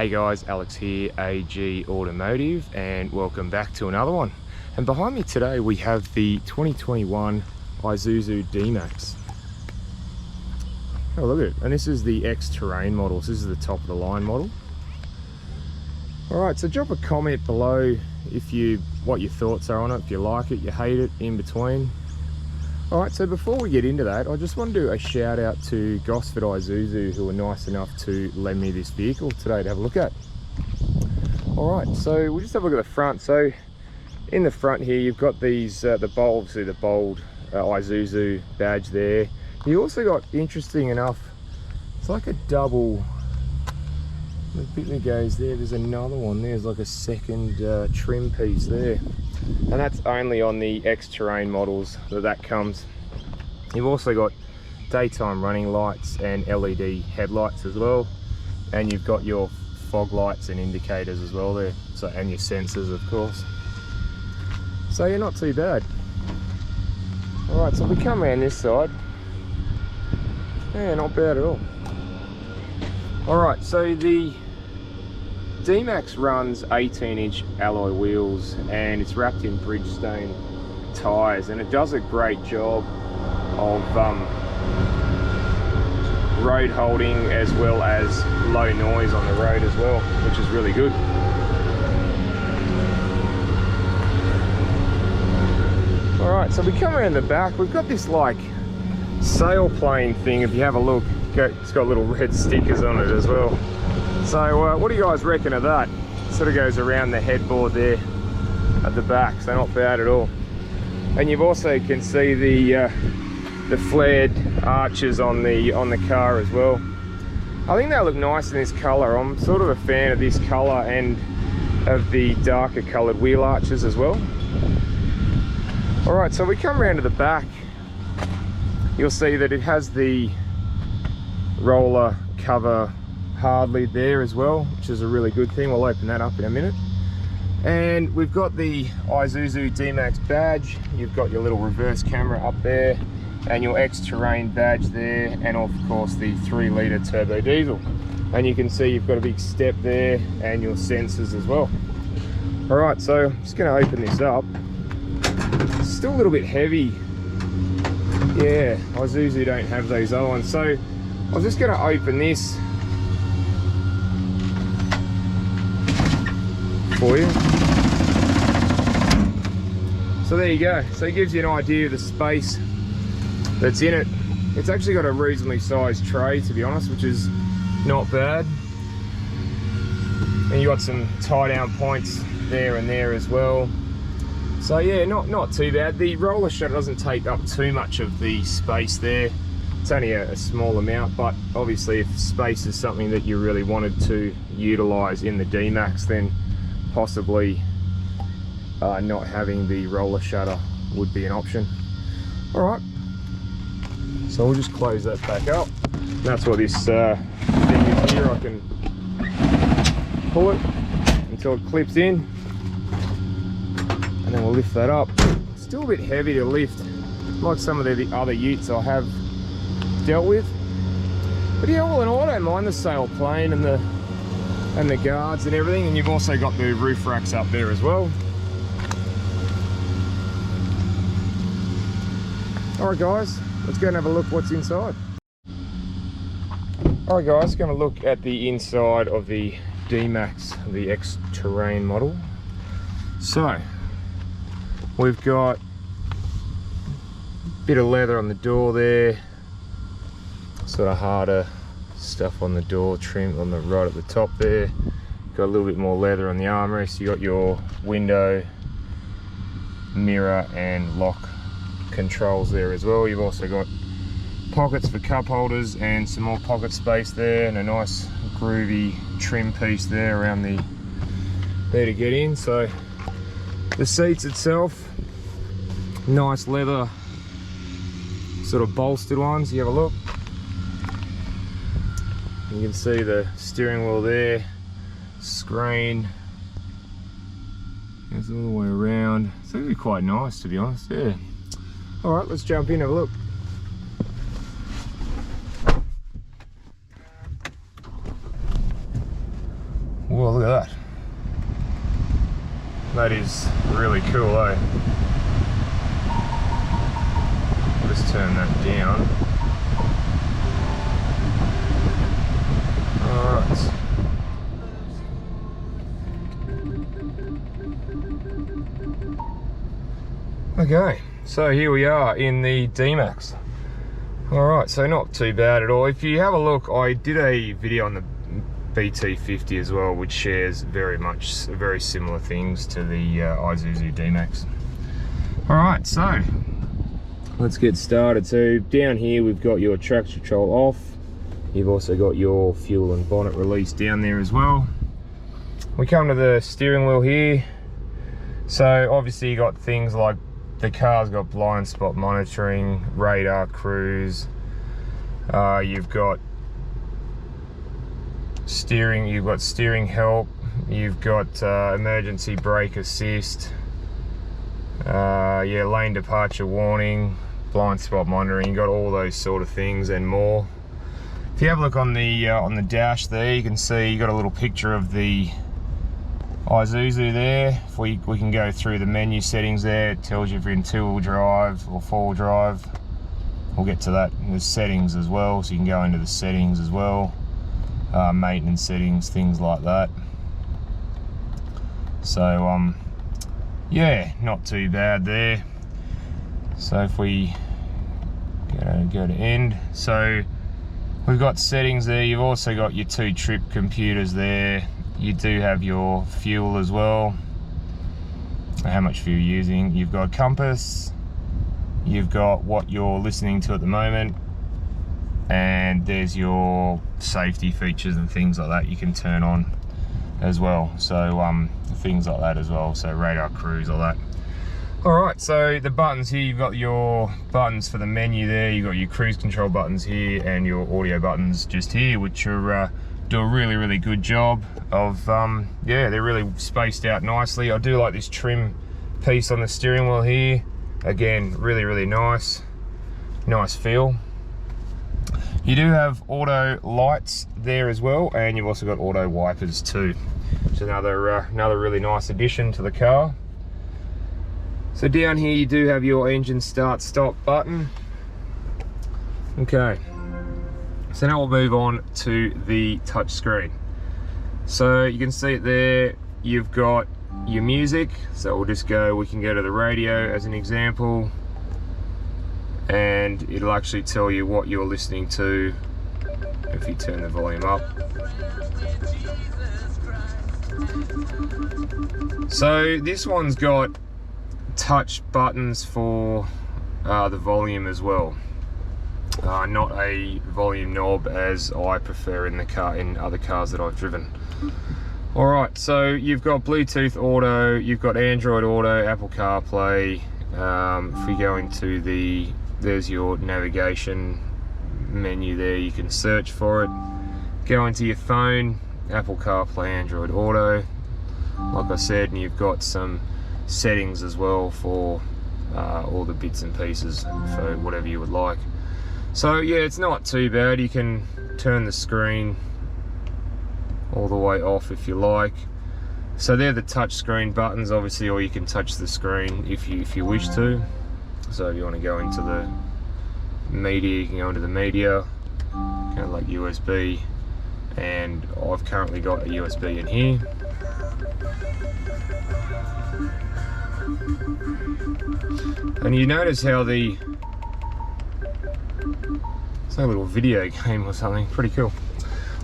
Hey guys, Alex here, AG Automotive, and welcome back to another one. And behind me today we have the 2021 Isuzu Dmax. Oh, look at it. And this is the X-Terrain model. So this is the top of the line model. Alright, so drop a comment below what your thoughts are on it, if you like it, you hate it, in between. Alright, so before we get into that, I just want to do a shout out to Gosford Isuzu, who were nice enough to lend me this vehicle today to have a look at. Alright, so we'll just have a look at the front. So in the front here, you've got these, the bold Isuzu badge there. You also got, interesting enough, it's like a double, the bit that goes there, there's another one, there's like a second trim piece there. And that's only on the X-Terrain models that comes. You've also got daytime running lights and LED headlights as well. And you've got your fog lights and indicators as well there. So, and your sensors, of course. So you're not too bad. Alright, so if we come around this side, yeah, not bad at all. Alright, so the Dmax runs 18-inch alloy wheels and it's wrapped in Bridgestone tyres, and it does a great job of road holding as well as low noise on the road as well, which is really good. Alright, so we come around the back, we've got this like sailplane thing. If you have a look, it's got little red stickers on it as well. So what do you guys reckon of that? It sort of goes around the headboard there at the back, so not bad at all. And you've also can see the flared arches on the car as well. I think they look nice in this colour. I'm sort of a fan of this colour and of the darker coloured wheel arches as well. Alright, so we come around to the back. You'll see that it has the roller cover hard lid there as well, which is a really good thing. We'll open that up in a minute. And we've got the Isuzu Dmax badge. You've got your little reverse camera up there and your X-Terrain badge there, and of course the 3-litre turbo diesel. And you can see you've got a big step there and your sensors as well. Alright, so I'm just going to open this up. It's still a little bit heavy. Yeah, Isuzu don't have those other ones. So I was just going to open this for you. So there you go. So it gives you an idea of the space that's in it. It's actually got a reasonably sized tray, to be honest, which is not bad. And you got some tie down points there and there as well. So yeah, not too bad. The roller shutter doesn't take up too much of the space there. It's only a small amount, but obviously if space is something that you really wanted to utilize in the Dmax, then possibly not having the roller shutter would be an option. Alright, so we'll just close that back up. That's what this thing is here. I can pull it until it clips in, and then we'll lift that up. It's still a bit heavy to lift, like some of the other utes I have dealt with. But yeah, all in all, I don't mind the sail plane and the guards and everything. And you've also got the roof racks up there as well. Alright guys, let's go and have a look what's inside. Alright guys, going to look at the inside of the Dmax, the X-Terrain model. So we've got a bit of leather on the door there, sort of harder stuff on the door trim on the right at the top there. Got a little bit more leather on the armrest. You got your window, mirror and lock controls there as well. You've also got pockets for cup holders and some more pocket space there, and a nice groovy trim piece there around there to get in. So the seats itself, nice leather sort of bolstered ones. You have a look. You can see the steering wheel there, screen, goes all the way around. It's actually quite nice, to be honest, yeah. Alright, let's jump in and have a look. Whoa, look at that. That is really cool, eh? I'll just turn that down. Alright. Okay, so here we are in the Dmax. Alright, so not too bad at all. If you have a look, I did a video on the BT50 as well, which shares very similar things to the Isuzu Dmax. Alright, so let's get started. So down here we've got your traction control off. You've also got your fuel and bonnet release down there as well. We come to the steering wheel here. So obviously you got things like the car's got blind spot monitoring, radar, cruise. You've got steering help. You've got emergency brake assist. Yeah, lane departure warning, blind spot monitoring. You got all those sort of things and more. If you have a look on the dash there, you can see you got a little picture of the Isuzu there. If we can go through the menu settings there, it tells you if you're in 2-wheel drive or 4-wheel drive. We'll get to that. There's settings as well, so you can go into the settings as well. Maintenance settings, things like that. So yeah, not too bad there. So if we go to end, so we've got settings there. You've also got your 2 trip computers there. You do have your fuel as well, how much fuel you're using. You've got a compass, you've got what you're listening to at the moment, and there's your safety features and things like that you can turn on as well. So things like that as well, so radar, cruise, all that. Alright, so the buttons here, you've got your buttons for the menu there, you've got your cruise control buttons here, and your audio buttons just here, which are do a really good job of yeah, they're really spaced out nicely. I do like this trim piece on the steering wheel here. Again, really nice feel. You do have auto lights there as well, and you've also got auto wipers too. It's another really nice addition to the car. So down here you do have your engine start stop button. Okay, so now we'll move on to the touch screen. So you can see it there, you've got your music. So we can go to the radio as an example, and it'll actually tell you what you're listening to if you turn the volume up. So this one's got touch buttons for the volume as well. Not a volume knob as I prefer in other cars that I've driven. Alright, so you've got Bluetooth Auto, you've got Android Auto, Apple CarPlay. If we go into there's your navigation menu there, you can search for it. Go into your phone, Apple CarPlay, Android Auto, like I said, and you've got some settings as well for all the bits and pieces for whatever you would like. So yeah, it's not too bad. You can turn the screen all the way off if you like. So they're the touch screen buttons obviously, or you can touch the screen if you wish to. So if you want to go into the media, you can go into the media, kind of like USB, and I've currently got a USB in here. And you notice how it's like a little video game or something, pretty cool.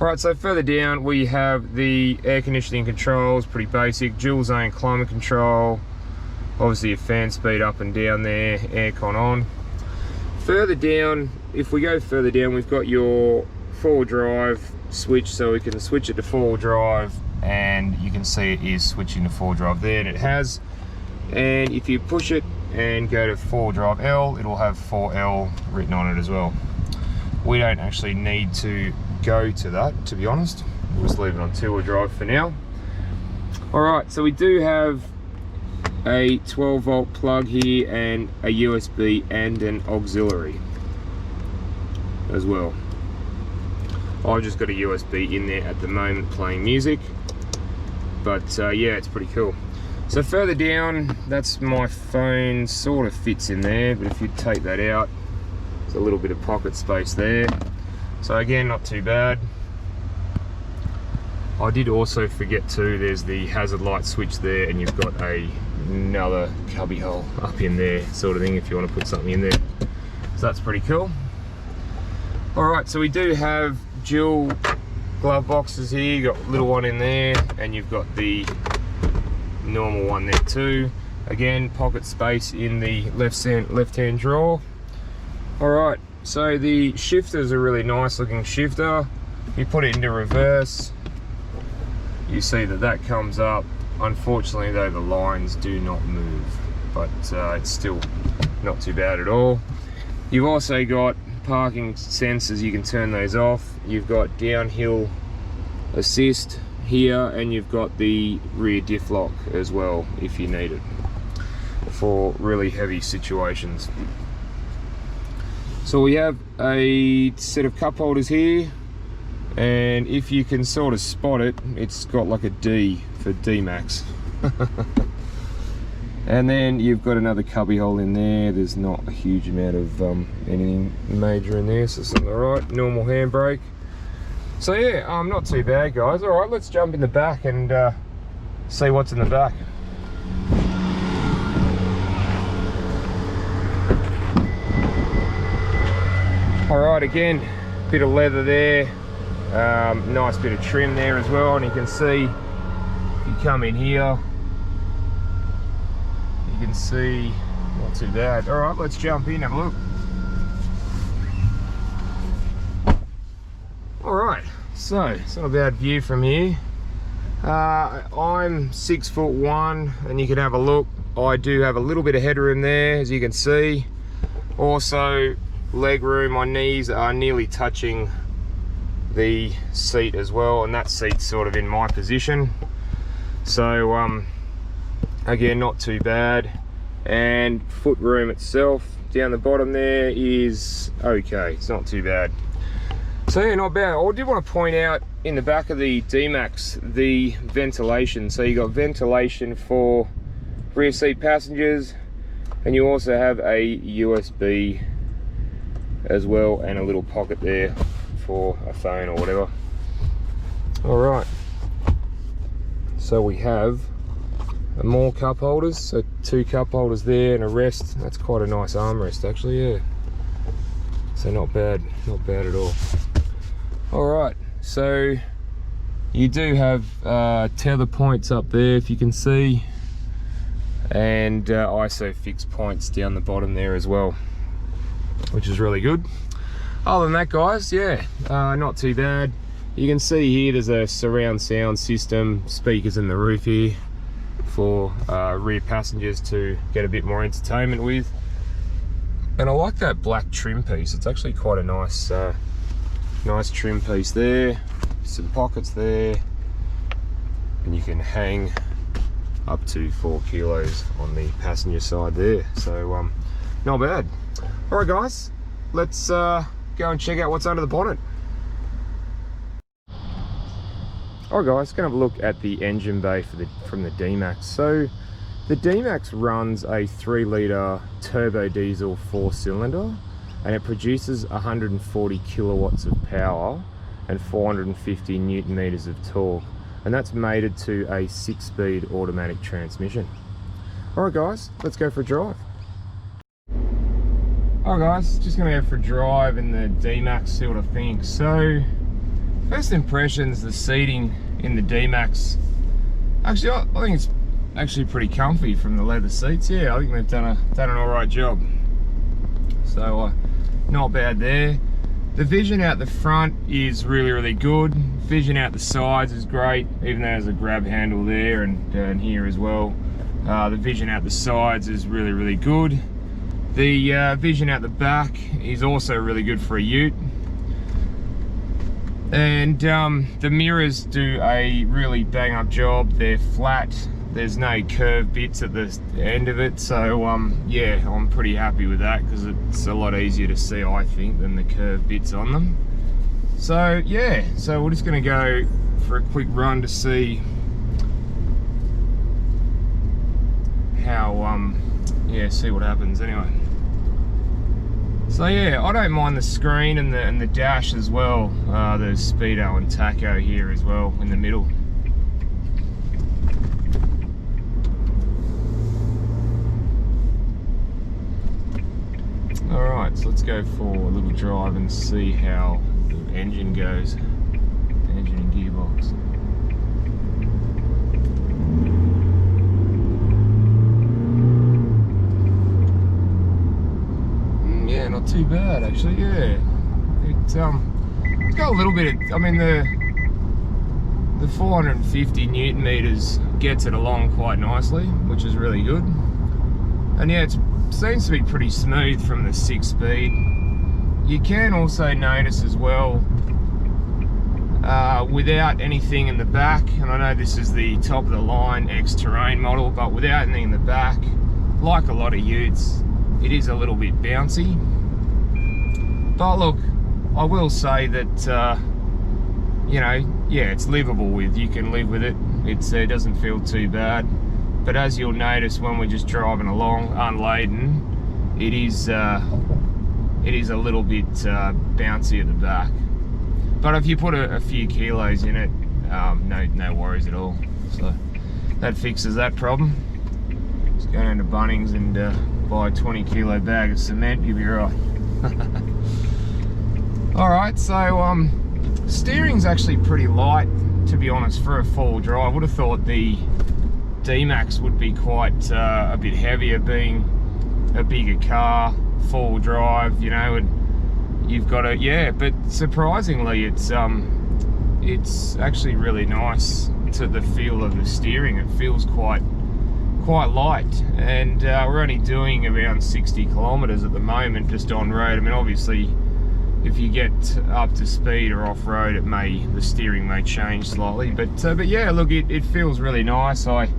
Alright, so further down we have the air conditioning controls, pretty basic. Dual zone climate control, obviously your fan speed up and down there, aircon on. Further down, if we go further down, we've got your 4-wheel drive switch, so we can switch it to 4-wheel drive, and you can see it is switching to 4-wheel drive there, and it has. And if you push it and go to 4-wheel drive L, it'll have 4L written on it as well. We don't actually need to go to that, to be honest. We'll just leave it on 2-wheel drive for now. Alright, so we do have a 12-volt plug here and a USB and an auxiliary as well. I've just got a USB in there at the moment playing music. but yeah, it's pretty cool. So further down, that's my phone, sort of fits in there, but if you take that out, there's a little bit of pocket space there. So again, not too bad. I did also forget too, there's the hazard light switch there, and you've got another cubby hole up in there, sort of thing, if you want to put something in there. So that's pretty cool. Alright, so we do have dual glove boxes here. You've got a little one in there, and you've got the normal one there too. Again, pocket space in the left-hand drawer. Alright, so the shifter is a really nice looking shifter. You put it into reverse, you see that comes up. Unfortunately though, the lines do not move, but it's still not too bad at all. You've also got parking sensors, you can turn those off. You've got downhill assist here, and you've got the rear diff lock as well if you need it for really heavy situations. So we have a set of cup holders here, and if you can sort of spot it, it's got like a D for Dmax. And then you've got another cubby hole in there. There's not a huge amount of anything major in there, so it's all right. Normal handbrake. So yeah, not too bad, guys. All right, let's jump in the back and see what's in the back. All right, again, bit of leather there. Nice bit of trim there as well, and you can see, if you come in here, you can see, not too bad. All right, let's jump in and have a look. All right, so it's not a bad view from here. I'm 6'1", and you can have a look. I do have a little bit of headroom there, as you can see. Also, leg room. My knees are nearly touching the seat as well, and that seat's sort of in my position. So again, not too bad. And foot room itself down the bottom there is okay, it's not too bad. So yeah, not bad. I did want to point out in the back of the Dmax, the ventilation. So you got ventilation for rear seat passengers, and you also have a USB as well, and a little pocket there for a phone or whatever. All right, so we have more cup holders, so 2 cup holders there and a rest. That's quite a nice armrest actually, yeah. So not bad at all. All right, so you do have tether points up there, if you can see, and ISO fixed points down the bottom there as well, which is really good. Other than that, guys, yeah, not too bad. You can see here there's a surround sound system, speakers in the roof here for rear passengers to get a bit more entertainment with. And I like that black trim piece. It's actually quite a nice nice trim piece there. Some pockets there, and you can hang up to 4 kilos on the passenger side there. So not bad. All right, guys, let's go and check out what's under the bonnet. All right, guys, gonna have a look at the engine bay from the Dmax. So the Dmax runs a 3-litre turbo diesel 4-cylinder, and it produces 140 kilowatts of power and 450 newton meters of torque, and that's mated to a 6-speed automatic transmission. All right, guys, let's go for a drive. All right, guys, just gonna go for a drive in the Dmax, see what I think. So first impressions, the seating in the Dmax, actually I think it's actually pretty comfy from the leather seats. Yeah, I think they've done an all right job. So not bad there. The vision out the front is really good. Vision out the sides is great, even though there's a grab handle there and here as well. The vision out the sides is really good. The vision out the back is also really good for a ute. And the mirrors do a really bang up job. They're flat, there's no curved bits at the end of it, so yeah, I'm pretty happy with that, because it's a lot easier to see, I think, than the curved bits on them. So yeah, so we're just going to go for a quick run to see how yeah, see what happens anyway. So yeah, I don't mind the screen and the dash as well. There's speedo and tacho here as well in the middle. Alright, so let's go for a little drive and see how the engine goes. Engine and gearbox. Yeah, not too bad actually, yeah. It's got a little bit of, I mean the 450 Newton meters gets it along quite nicely, which is really good. And yeah, it seems to be pretty smooth from the 6-speed. You can also notice as well, without anything in the back, and I know this is the top of the line X-Terrain model, but without anything in the back, like a lot of utes, it is a little bit bouncy. But look, I will say that, you know, yeah, it's livable with. You can live with it. It doesn't feel too bad. But as you'll notice when we're just driving along unladen, it is a little bit bouncy at the back. But if you put a few kilos in it, no worries at all. So that fixes that problem. Just go down to Bunnings and buy a 20 kilo bag of cement, you'll be right. Alright, so steering's actually pretty light, to be honest, for a 4-wheel drive. I would have thought the Dmax would be quite a bit heavier, being a bigger car, 4-wheel drive, you know, and you've got a, yeah, but surprisingly it's actually really nice to the feel of the steering. It feels quite light, and we're only doing around 60 kilometers at the moment just on road. I mean, obviously if you get up to speed or off road, the steering may change slightly, but yeah, look, it feels really nice. I'm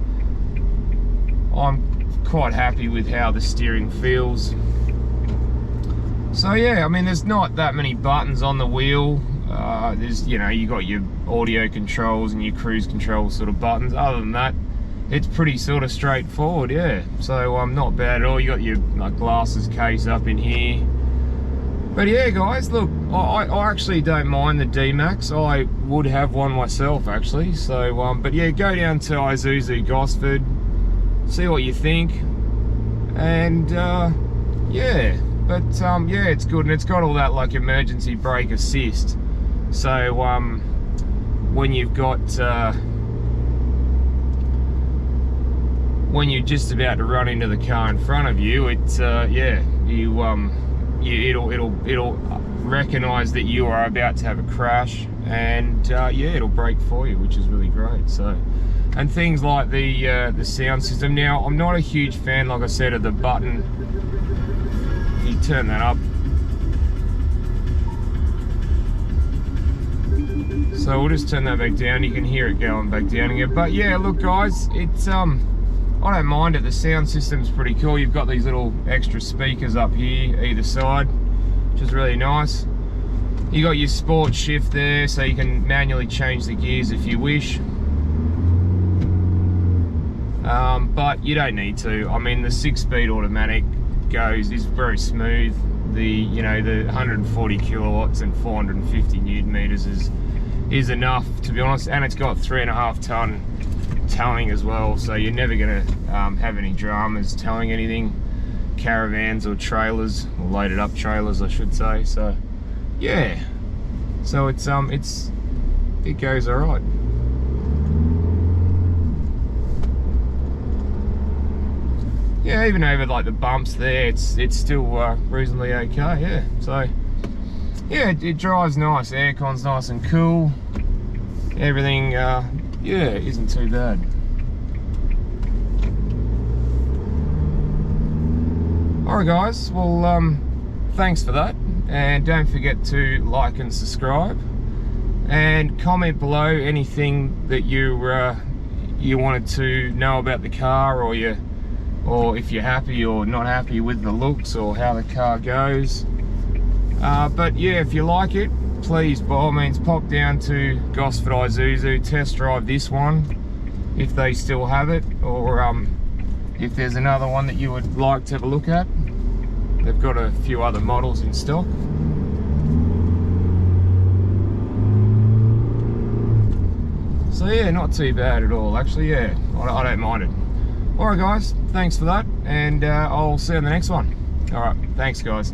quite happy with how the steering feels. So yeah, I mean, there's not that many buttons on the wheel. There's, you know, you got your audio controls and your cruise control sort of buttons. Other than that, it's pretty sort of straightforward, yeah. So not bad at all. You got your glasses case up in here. But yeah, guys, look, I actually don't mind the Dmax. I would have one myself, actually. So, but yeah, go down to Isuzu Gosford, see what you think, and yeah. But yeah, it's good, and it's got all that like emergency brake assist. So when you've got when you're just about to run into the car in front of you, it's yeah, it'll recognize that you are about to have a crash, and yeah, it'll brake for you, which is really great. So, and things like the sound system. Now, I'm not a huge fan, like I said, of the button. If you turn that up, so we'll just turn that back down. You can hear it going back down again. But yeah, look, guys, it's I don't mind it. The sound system's pretty cool. You've got these little extra speakers up here either side, which is really nice. You got your sport shift there, so you can manually change the gears if you wish. But you don't need to. I mean, the 6-speed automatic is very smooth. The 140 kilowatts and 450 Newton meters is enough, to be honest, and it's got 3.5 ton towing as well, so you're never going to have any dramas towing anything, caravans or trailers, or loaded up trailers I should say. So yeah, so it goes all right. Yeah, even over like the bumps there, it's still reasonably okay, yeah. So yeah, it drives nice, aircon's nice and cool, everything yeah, isn't too bad. Alright guys, well thanks for that, and don't forget to like and subscribe, and comment below anything that you wanted to know about the car, or if you're happy or not happy with the looks or how the car goes. But yeah, if you like it, please by all means pop down to Gosford Isuzu, test drive this one if they still have it, or if there's another one that you would like to have a look at. They've got a few other models in stock. So yeah, not too bad at all, actually. Yeah, I don't mind it. Alright guys, thanks for that, and I'll see you on the next one. Alright, thanks guys.